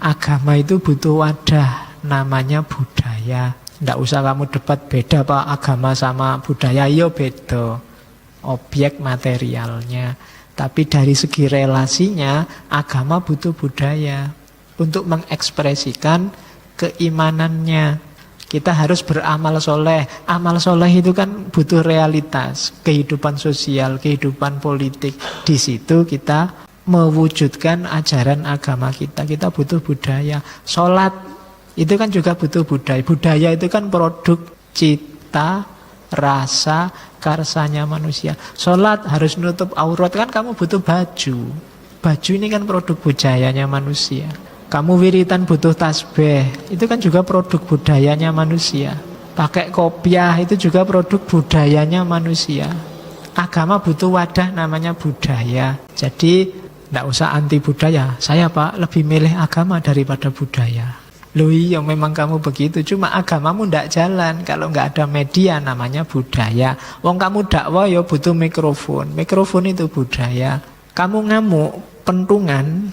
agama itu butuh wadah, namanya budaya. Nggak usah kamu debat beda Pak agama sama budaya, iya beda objek materialnya. Tapi dari segi relasinya, agama butuh budaya untuk mengekspresikan keimanannya. Kita harus beramal soleh. Amal soleh itu kan butuh realitas, kehidupan sosial, kehidupan politik. Di situ kita mewujudkan ajaran agama kita. Kita butuh budaya. Sholat itu kan juga butuh budaya. Budaya itu kan produk cita, rasa, karsanya manusia. Sholat harus nutup aurat, kan kamu butuh baju. Baju ini kan produk budayanya manusia. Kamu wiritan butuh tasbih, itu kan juga produk budayanya manusia. Pakai kopiah itu juga produk budayanya manusia. Agama butuh wadah namanya budaya. Jadi tidak usah anti budaya. Saya Pak lebih milih agama daripada budaya. Loh iya memang kamu begitu. Cuma agamamu tidak jalan kalau nggak ada media namanya budaya. Wong kamu dakwah ya butuh mikrofon. Mikrofon itu budaya. Kamu ngamuk, pentungan.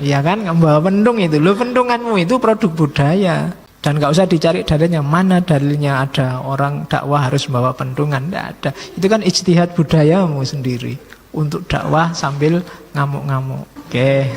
Ya kan, bawa pentung itu. Loh pentunganmu itu produk budaya. Dan gak usah dicari dalilnya. Mana dalilnya ada orang dakwah harus bawa pentungan? Tidak ada. Itu kan ijtihad budayamu sendiri. Untuk dakwah sambil ngamuk-ngamuk. Oke.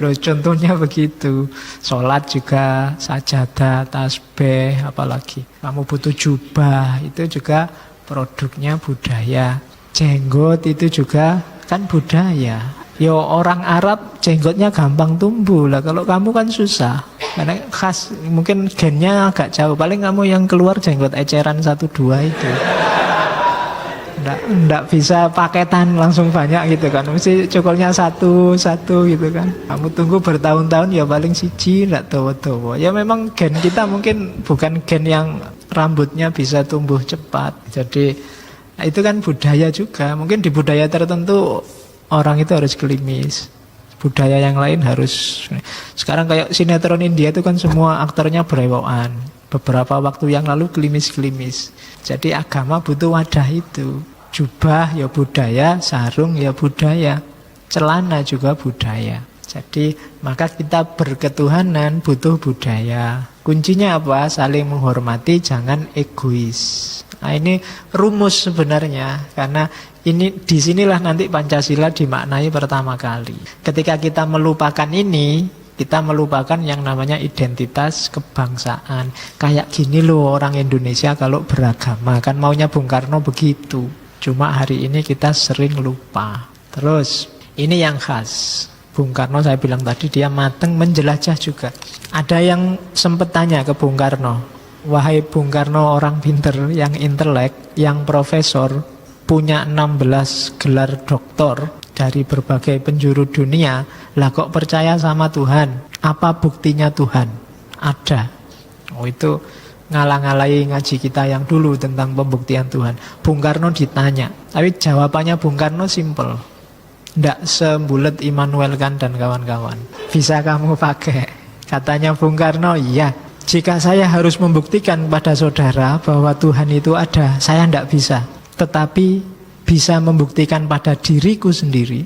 Loh contohnya begitu. Sholat juga, sajadah, tasbih, apalagi. Kamu butuh jubah, itu juga produknya budaya. Jenggot itu juga kan budaya. Yo orang Arab jenggotnya gampang tumbuh lah. Kalau kamu kan susah. Karena khas mungkin gennya agak jauh. Paling kamu yang keluar jenggot eceran 1-2 itu. Nggak bisa paketan langsung banyak gitu kan. Mesti cukurnya satu gitu kan. Kamu tunggu bertahun-tahun ya paling siji nggak tawa-tawa. Ya memang gen kita mungkin bukan gen yang rambutnya bisa tumbuh cepat. Jadi itu kan budaya juga. Mungkin di budaya tertentu orang itu harus gelimis, budaya yang lain harus. Sekarang kayak sinetron India itu kan semua aktornya berewokan. Beberapa waktu yang lalu gelimis-gelimis. Jadi agama butuh wadah itu. Jubah ya budaya, sarung ya budaya, celana juga budaya. Jadi maka kita berketuhanan butuh budaya. Kuncinya apa? Saling menghormati, jangan egois. Nah ini rumus sebenarnya, karena ini disinilah nanti Pancasila dimaknai pertama kali. Ketika kita melupakan ini, kita melupakan yang namanya identitas kebangsaan. Kayak gini loh orang Indonesia kalau beragama, kan maunya Bung Karno begitu. Cuma hari ini kita sering lupa. Terus ini yang khas. Bung Karno saya bilang tadi dia mateng menjelajah juga. Ada yang sempat tanya ke Bung Karno, wahai Bung Karno orang pinter, yang intelek, yang profesor, punya 16 gelar doktor dari berbagai penjuru dunia, lah kok percaya sama Tuhan? Apa buktinya Tuhan? Ada. Oh itu ngalang-ngalai ngaji kita yang dulu tentang pembuktian Tuhan. Bung Karno ditanya, tapi jawabannya Bung Karno simple. Tidak sembulet Immanuel Kant dan kawan-kawan. Bisa kamu pakai. Katanya Bung Karno, iya. Jika saya harus membuktikan kepada saudara bahwa Tuhan itu ada, saya tidak bisa. Tetapi bisa membuktikan pada diriku sendiri,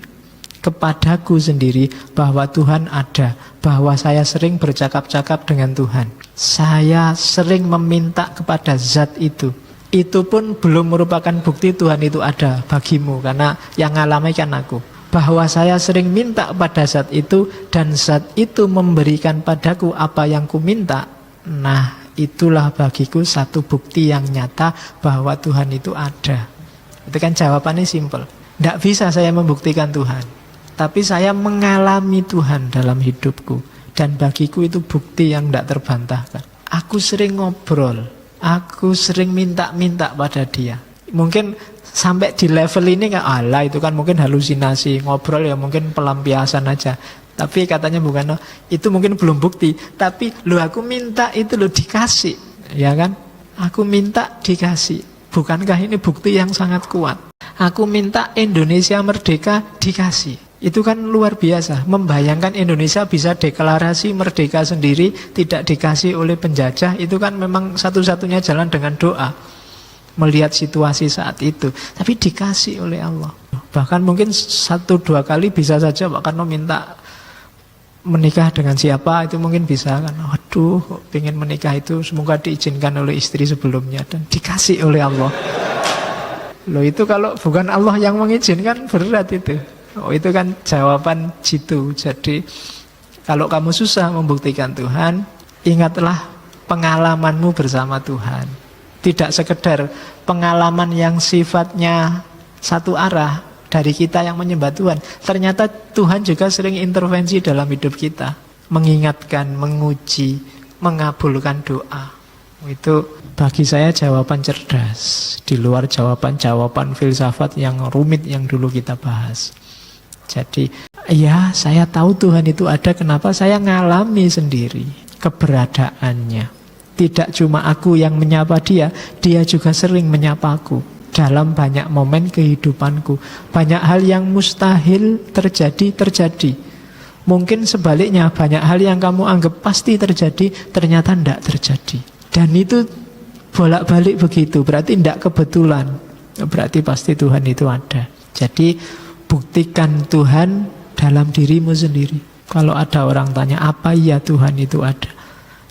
kepadaku sendiri, bahwa Tuhan ada, bahwa saya sering bercakap-cakap dengan Tuhan. Saya sering meminta kepada zat itu. Itu pun belum merupakan bukti Tuhan itu ada bagimu, karena yang ngalami kan aku. Bahwa saya sering minta pada zat itu, dan zat itu memberikan padaku apa yang ku minta. Nah, itulah bagiku satu bukti yang nyata bahwa Tuhan itu ada. Itu kan jawabannya simple. Tidak bisa saya membuktikan Tuhan, tapi saya mengalami Tuhan dalam hidupku. Dan bagiku itu bukti yang tidak terbantahkan. Aku sering ngobrol, aku sering minta-minta pada dia. Mungkin sampai di level ini kan, alah itu kan mungkin halusinasi. Ngobrol ya mungkin pelampiasan aja. Tapi katanya bukan, itu mungkin belum bukti. Tapi lu aku minta itu lu dikasih, ya kan? Aku minta dikasih. Bukankah ini bukti yang sangat kuat? Aku minta Indonesia merdeka, dikasih. Itu kan luar biasa. Membayangkan Indonesia bisa deklarasi merdeka sendiri, tidak dikasih oleh penjajah, itu kan memang satu-satunya jalan dengan doa. Melihat situasi saat itu, tapi dikasih oleh Allah. Bahkan mungkin 1-2 kali bisa saja Pak Karno minta menikah dengan siapa, itu mungkin bisa kan. Waduh, pengen menikah itu semoga diizinkan oleh istri sebelumnya dan dikasih oleh Allah. Loh itu kalau bukan Allah yang mengizinkan berat itu. Oh itu kan jawaban jitu. Jadi kalau kamu susah membuktikan Tuhan, ingatlah pengalamanmu bersama Tuhan. Tidak sekedar pengalaman yang sifatnya satu arah dari kita yang menyembah Tuhan. Ternyata Tuhan juga sering intervensi dalam hidup kita, mengingatkan, menguji, mengabulkan doa. Itu bagi saya jawaban cerdas, di luar jawaban-jawaban filsafat yang rumit yang dulu kita bahas. Jadi, ya saya tahu Tuhan itu ada, kenapa saya ngalami sendiri keberadaannya. Tidak cuma aku yang menyapa dia, dia juga sering menyapaku. Dalam banyak momen kehidupanku, banyak hal yang mustahil terjadi. Mungkin sebaliknya, banyak hal yang kamu anggap pasti terjadi, ternyata tidak terjadi. Dan itu bolak-balik begitu, berarti tidak kebetulan, berarti pasti Tuhan itu ada. Jadi buktikan Tuhan dalam dirimu sendiri. Kalau ada orang tanya, apa iya Tuhan itu ada?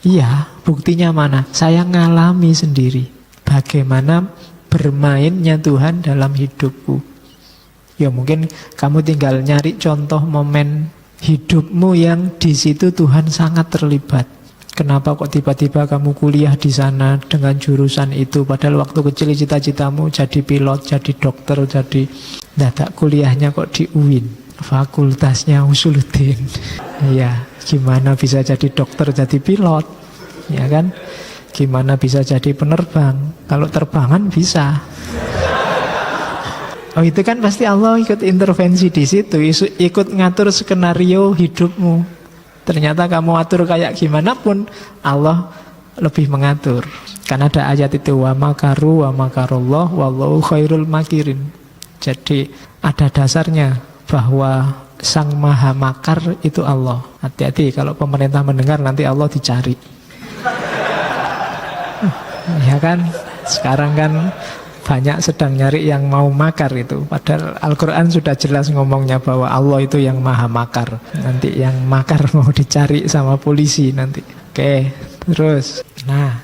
Iya, buktinya mana? Saya ngalami sendiri bagaimana bermainnya Tuhan dalam hidupku. Ya mungkin kamu tinggal nyari contoh momen hidupmu yang di situ Tuhan sangat terlibat. Kenapa kok tiba-tiba kamu kuliah di sana dengan jurusan itu, padahal waktu kecil cita-citamu jadi pilot, jadi dokter, jadi dadak kuliahnya kok di UIN, fakultasnya Usuluddin. Ya, gimana bisa jadi dokter, jadi pilot? Ya kan? Gimana bisa jadi penerbang? Kalau terbangan bisa. Oh itu kan pasti Allah ikut intervensi di situ, ikut ngatur skenario hidupmu. Ternyata kamu atur kayak gimana pun Allah lebih mengatur. Karena ada ayat itu, wa makaru wa makarullah wallahu khairul makirin. Jadi ada dasarnya bahwa sang maha makar itu Allah. Hati-hati kalau pemerintah mendengar nanti Allah dicari. Ya kan, sekarang kan banyak sedang nyari yang mau makar itu. Padahal Al-Quran sudah jelas ngomongnya bahwa Allah itu yang maha makar. Nanti yang makar mau dicari sama polisi nanti. Oke, terus. Nah,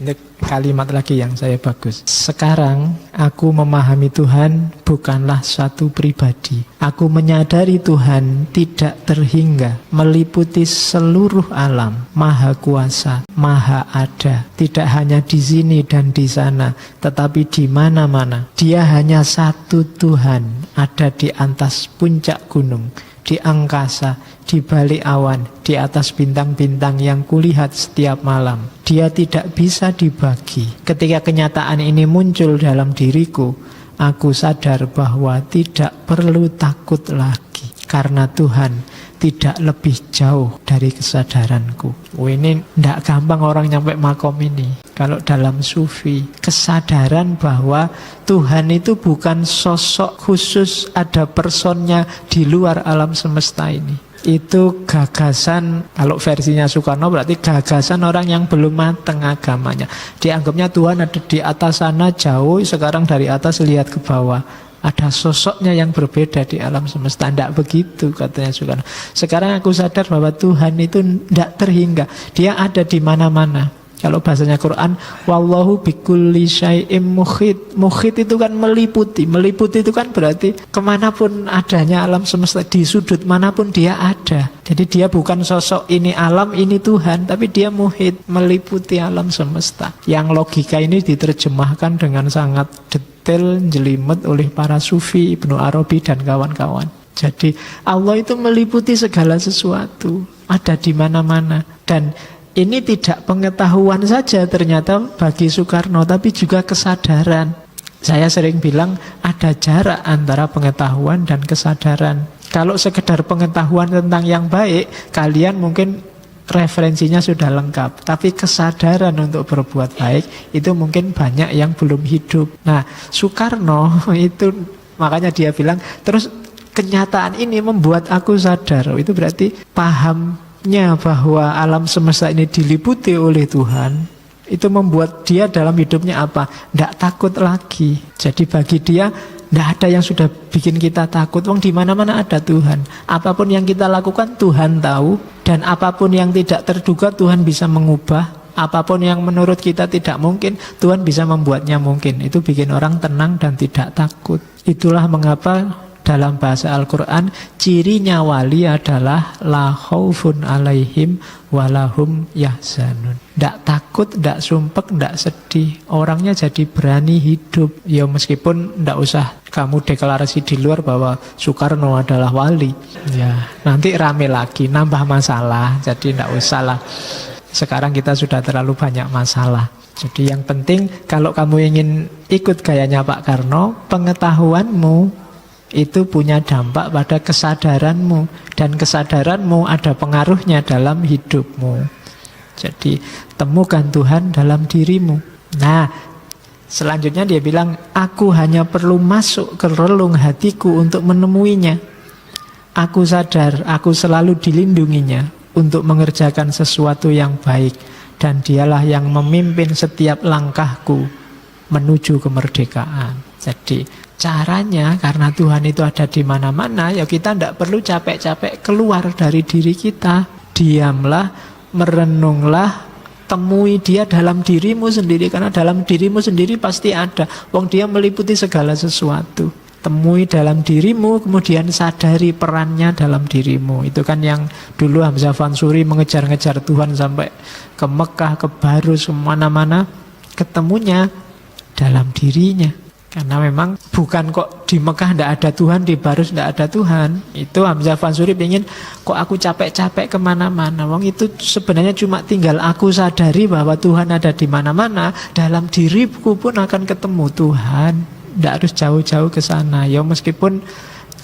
ini kalimat lagi yang saya bagus. Sekarang aku memahami Tuhan bukanlah suatu pribadi. Aku menyadari Tuhan tidak terhingga, meliputi seluruh alam, maha kuasa, maha ada. Tidak hanya di sini dan di sana, tetapi di mana-mana. Dia hanya satu Tuhan, ada di atas puncak gunung, di angkasa, di balik awan, di atas bintang-bintang yang kulihat setiap malam. Dia tidak bisa dibagi. Ketika kenyataan ini muncul dalam diriku, aku sadar bahwa tidak perlu takut lagi, karena Tuhan tidak lebih jauh dari kesadaranku. Ini tidak gampang orang nyampe makom ini. Kalau dalam sufi, kesadaran bahwa Tuhan itu bukan sosok khusus, ada personnya di luar alam semesta ini. Itu gagasan, kalau versinya Soekarno berarti gagasan orang yang belum matang agamanya. Dianggapnya Tuhan ada di atas sana jauh, sekarang dari atas lihat ke bawah. Ada sosoknya yang berbeda di alam semesta. Tidak begitu katanya Soekarno. Sekarang aku sadar bahwa Tuhan itu tidak terhingga. Dia ada di mana-mana. Kalau bahasanya Quran, wallahu bikulli syai'im muhit. Muhit itu kan meliputi. Meliputi itu kan berarti kemanapun adanya alam semesta, di sudut manapun dia ada. Jadi dia bukan sosok ini alam, ini Tuhan, tapi dia muhit, meliputi alam semesta. Yang logika ini diterjemahkan dengan sangat detail, jelimet oleh para sufi, Ibnu Arabi dan kawan-kawan. Jadi Allah itu meliputi segala sesuatu, ada di mana-mana. Dan ini tidak pengetahuan saja ternyata bagi Soekarno, tapi juga kesadaran. Saya sering bilang ada jarak antara pengetahuan dan kesadaran. Kalau sekedar pengetahuan tentang yang baik, kalian mungkin referensinya sudah lengkap. Tapi kesadaran untuk berbuat baik, itu mungkin banyak yang belum hidup. Nah, Soekarno itu, makanya dia bilang, terus kenyataan ini membuat aku sadar. Itu berarti pahamnya bahwa alam semesta ini diliputi oleh Tuhan, itu membuat dia dalam hidupnya apa? Tidak takut lagi. Jadi bagi dia Tidak ada yang sudah bikin kita takut. Wong di mana-mana ada Tuhan. Apapun yang kita lakukan Tuhan tahu, dan apapun yang tidak terduga Tuhan bisa mengubah. Apapun yang menurut kita tidak mungkin, Tuhan bisa membuatnya mungkin. Itu bikin orang tenang dan tidak takut. Itulah mengapa dalam bahasa Al-Quran, cirinya wali adalah la khaufun alaihim walahum yahzanun. Tidak takut, tidak sumpek, tidak sedih. Orangnya jadi berani hidup. Ya meskipun tidak usah kamu deklarasi di luar bahwa Soekarno adalah wali. Ya nanti rame lagi, nambah masalah. Jadi tidak usah lah. Sekarang kita sudah terlalu banyak masalah. Jadi yang penting kalau kamu ingin ikut gayanya Pak Karno, pengetahuanmu itu punya dampak pada kesadaranmu, dan kesadaranmu ada pengaruhnya dalam hidupmu. Jadi temukan Tuhan dalam dirimu. Nah, selanjutnya dia bilang, aku hanya perlu masuk ke relung hatiku untuk menemuinya. Aku sadar, aku selalu dilindunginya untuk mengerjakan sesuatu yang baik, dan dialah yang memimpin setiap langkahku menuju kemerdekaan. Jadi caranya, karena Tuhan itu ada di mana-mana, ya kita tidak perlu capek-capek keluar dari diri kita. Diamlah, merenunglah, temui dia dalam dirimu sendiri, karena dalam dirimu sendiri pasti ada. Wong dia meliputi segala sesuatu. Temui dalam dirimu, kemudian sadari perannya dalam dirimu. Itu kan yang dulu Hamzah Fansuri mengejar-ngejar Tuhan sampai ke Mekah, ke Barus, mana-mana, ketemunya dalam dirinya. Karena memang bukan kok di Mekah tidak ada Tuhan, di Barus tidak ada Tuhan. Itu Hamzah Fansuri ingin, kok aku capek-capek kemana-mana. Wong itu sebenarnya cuma tinggal aku sadari bahwa Tuhan ada di mana-mana. Dalam diriku pun akan ketemu Tuhan. Tidak harus jauh-jauh ke sana. Ya meskipun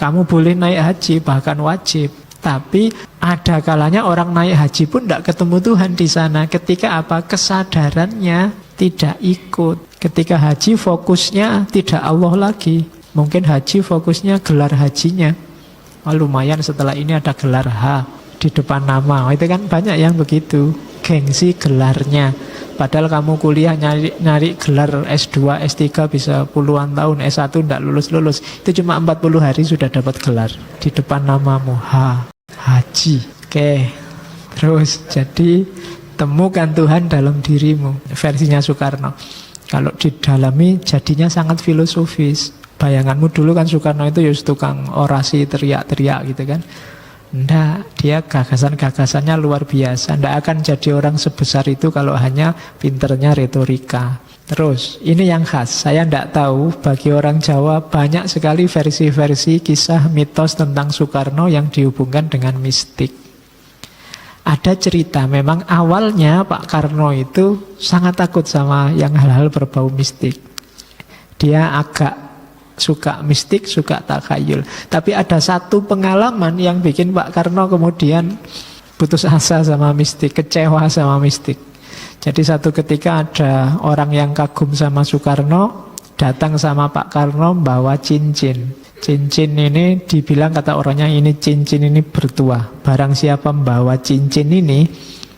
kamu boleh naik haji, bahkan wajib. Tapi ada kalanya orang naik haji pun tidak ketemu Tuhan di sana. Ketika apa? Kesadarannya tidak ikut. Ketika haji fokusnya tidak Allah lagi. Mungkin haji fokusnya gelar hajinya. Oh, lumayan setelah ini ada gelar H di depan nama. Itu kan banyak yang begitu. Gengsi gelarnya. Padahal kamu kuliah nyari gelar S2, S3 bisa puluhan tahun, S1 tidak lulus-lulus. Itu cuma 40 hari sudah dapat gelar. Di depan namamu H, haji. Oke. Terus jadi temukan Tuhan dalam dirimu. Versinya Soekarno. Kalau didalami jadinya sangat filosofis. Bayanganmu dulu kan Soekarno itu ya tukang orasi teriak-teriak gitu kan. Enggak, dia gagasan-gagasannya luar biasa. Enggak akan jadi orang sebesar itu kalau hanya pinternya retorika. Terus, ini yang khas. Saya enggak tahu, bagi orang Jawa banyak sekali versi-versi kisah mitos tentang Soekarno yang dihubungkan dengan mistik. Ada cerita, memang awalnya Pak Karno itu sangat takut sama yang hal-hal berbau mistik. Dia agak suka mistik, suka takhayul. Tapi ada satu pengalaman yang bikin Pak Karno kemudian putus asa sama mistik, kecewa sama mistik. Jadi satu ketika ada orang yang kagum sama Soekarno, datang sama Pak Karno bawa cincin. Cincin ini dibilang kata orangnya ini cincin ini bertuah. Barang siapa membawa cincin ini,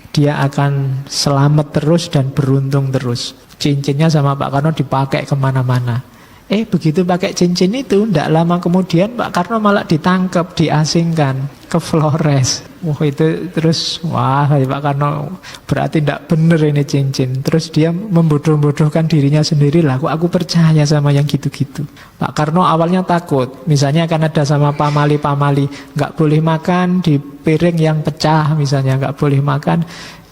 dia akan selamat terus dan beruntung terus. Cincinnya sama Pak Karno dipakai kemana-mana. Begitu pakai cincin itu, tidak lama kemudian Pak Karno malah ditangkap, diasingkan ke Flores. Itu terus, Pak Karno berarti tidak benar ini cincin. Terus dia membodoh-bodohkan dirinya sendiri lah. Kok aku percaya sama yang gitu-gitu. Pak Karno awalnya takut. Misalnya akan ada sama pamali-pamali, nggak boleh makan di piring yang pecah, misalnya nggak boleh makan.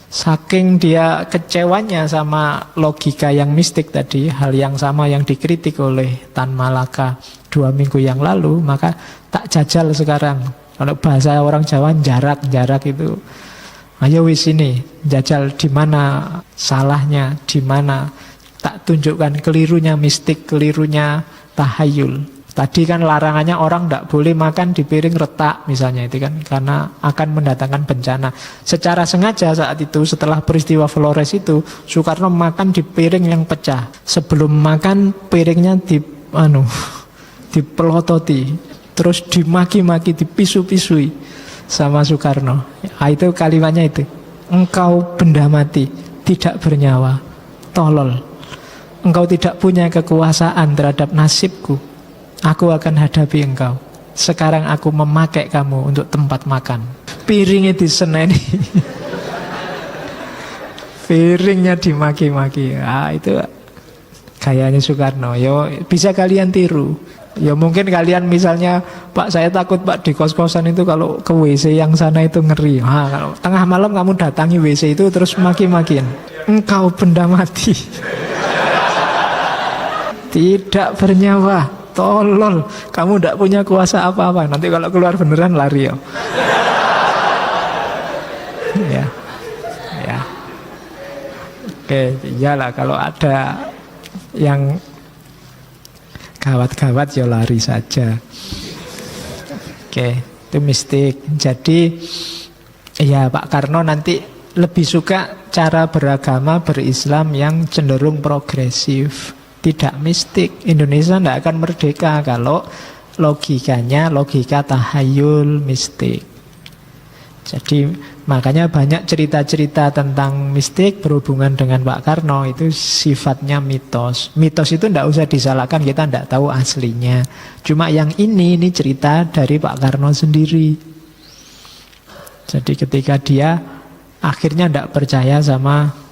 Saking dia kecewanya sama logika yang mistik tadi, hal yang sama yang dikritik oleh Tan Malaka 2 minggu yang lalu, maka tak jajal sekarang. Kalau bahasa orang Jawa jarak itu. Ayo wis ini, jajal di mana salahnya, di mana tak tunjukkan kelirunya mistik, kelirunya tahayul. Tadi kan larangannya orang tidak boleh makan di piring retak misalnya, itu kan karena akan mendatangkan bencana. Secara sengaja saat itu setelah peristiwa Flores itu Soekarno makan di piring yang pecah. Sebelum makan piringnya dipelototi, terus dimaki-maki, dipisu-pisui sama Soekarno. Itu kalimatnya itu. Engkau benda mati, tidak bernyawa, tolol. Engkau tidak punya kekuasaan terhadap nasibku. Aku akan hadapi engkau. Sekarang aku memakai kamu untuk tempat makan. Piringnya diseneni. Piringnya dimaki-maki. Itu gayanya Soekarno. Yo bisa kalian tiru. Ya mungkin kalian misalnya, Pak saya takut Pak di kos-kosan itu kalau ke WC yang sana itu ngeri. Kalau tengah malam kamu datangi WC itu terus maki-makin. Engkau benda mati. Tidak bernyawa, tolol. Kamu tidak punya kuasa apa-apa. Nanti kalau keluar beneran lari ya. Ya. Oke, iyalah kalau ada yang gawat-gawat ya lari saja. Oke, itu mistik. Jadi ya Pak Karno nanti lebih suka cara beragama berislam yang cenderung progresif, tidak mistik. Indonesia tidak akan merdeka kalau logikanya logika tahayul mistik. Jadi makanya banyak cerita-cerita tentang mistik berhubungan dengan Pak Karno itu sifatnya mitos. Mitos itu tidak usah disalahkan, kita tidak tahu aslinya. Cuma yang ini cerita dari Pak Karno sendiri. Jadi ketika dia akhirnya tidak percaya sama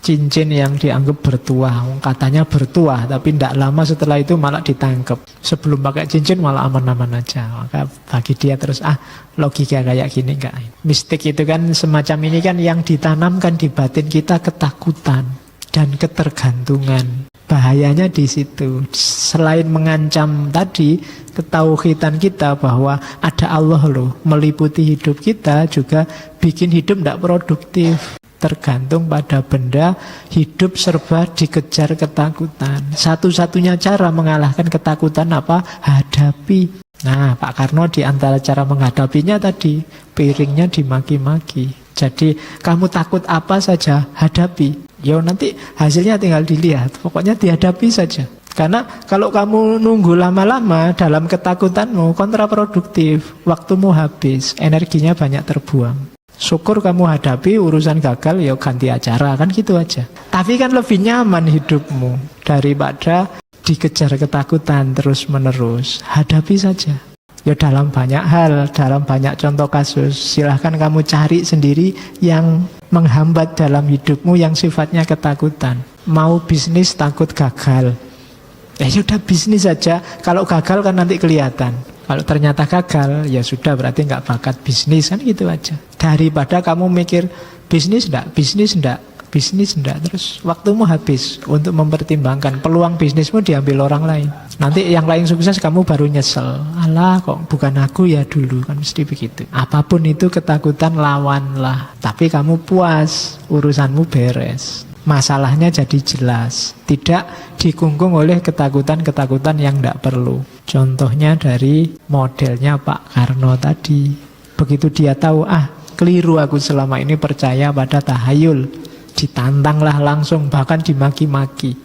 cincin yang dianggap bertuah. Katanya bertuah, tapi tidak lama setelah itu malah ditangkap. Sebelum pakai cincin malah aman-aman aja. Maka bagi dia terus, logika kayak gini enggak. Mistik itu kan semacam ini kan yang ditanamkan di batin kita ketakutan dan ketergantungan. Bahayanya di situ. Selain mengancam tadi ketauhidan kita bahwa ada Allah loh meliputi hidup kita, juga bikin hidup tidak produktif. Tergantung pada benda, hidup serba dikejar ketakutan. Satu-satunya cara mengalahkan ketakutan apa? Hadapi. Nah, Pak Karno di antara cara menghadapinya tadi, piringnya dimaki-maki. Jadi kamu takut apa saja, hadapi. Ya nanti hasilnya tinggal dilihat. Pokoknya dihadapi saja. Karena kalau kamu nunggu lama-lama dalam ketakutanmu, kontraproduktif. Waktumu habis, energinya banyak terbuang. Syukur kamu hadapi, urusan gagal ya ganti acara, kan gitu aja. Tapi kan lebih nyaman hidupmu daripada dikejar ketakutan terus menerus. Hadapi saja. Ya dalam banyak hal, dalam banyak contoh kasus, silahkan kamu cari sendiri yang menghambat dalam hidupmu yang sifatnya ketakutan. Mau bisnis takut gagal, ya sudah bisnis saja. Kalau gagal kan nanti kelihatan. Kalau ternyata gagal, ya sudah berarti nggak bakat bisnis, kan gitu aja. Daripada kamu mikir bisnis enggak, terus waktumu habis untuk mempertimbangkan peluang bisnismu diambil orang lain. Nanti yang lain sukses kamu baru nyesel. Alah kok bukan aku ya dulu, kan mesti begitu. Apapun itu ketakutan lawanlah. Tapi kamu puas, urusanmu beres. Masalahnya jadi jelas, tidak dikungkung oleh ketakutan-ketakutan yang tidak perlu. Contohnya dari modelnya Pak Karno tadi. Begitu dia tahu, keliru aku selama ini percaya pada tahayul, ditantanglah langsung, bahkan dimaki-maki.